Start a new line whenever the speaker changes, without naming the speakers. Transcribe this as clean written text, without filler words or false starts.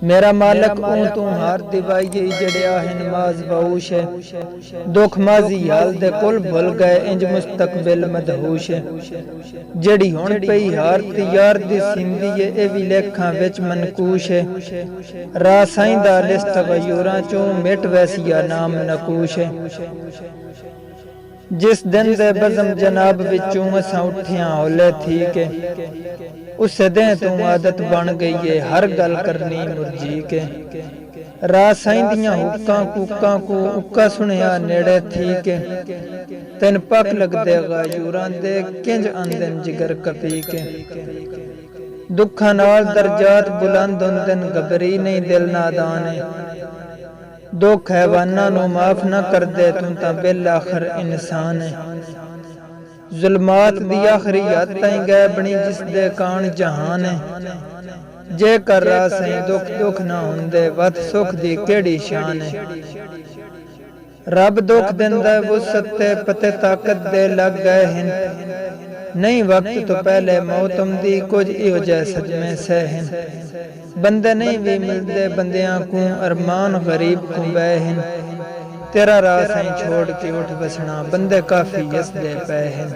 मेरा मालक ऊं तू हार दिवाई जड़िया है नमाज बाऊश है दुख माजी हाल दे कुल भुल गए इंज मुस्तकबिल मदहूश है जड़ी हुण पई हार ती यार दी सिंधी ए भी लेखां विच मनकूश है राह साईं दा लिस्ट गयूरां चों मिट वैसिया नाम नकूश है जिस दिन दे बज़म जनाब विचों असां उठियां हौले थी के उस दिन तू आदत बन गई है हर गल करनी मुरझी के राह साईं दियां हुक्कां कूकां को उक्का सुनिया नेड़े थी के तेन पक लगदे गयूरां दे किंज आंदन जिगर कपी के दुखां नाल दरजात बुलंद हुंदन घबरी नहीं दिल नादान है दुख हैवाना नू माफ न कर दे तू तां बिल आखिर इंसान है जुल्मात दी आखिरी हद ताईं गैबनी जिस दे कान जहान है जे कर रहा सही दुख दुख ना हुंदे वत सुख दी केड़ी शान है रब दुख दिंदा वुसत ते पते ताकत दे लग गए हैं नहीं वक्त तो पहले मौतम दी कुछ इहो जै सजमे सहन बंदे नहीं भी मिलते बंदियां को अरमान गरीब को बहन तेरा राह साईं छोड़ के उठ बसना बंदे काफी हसदे पे हैं।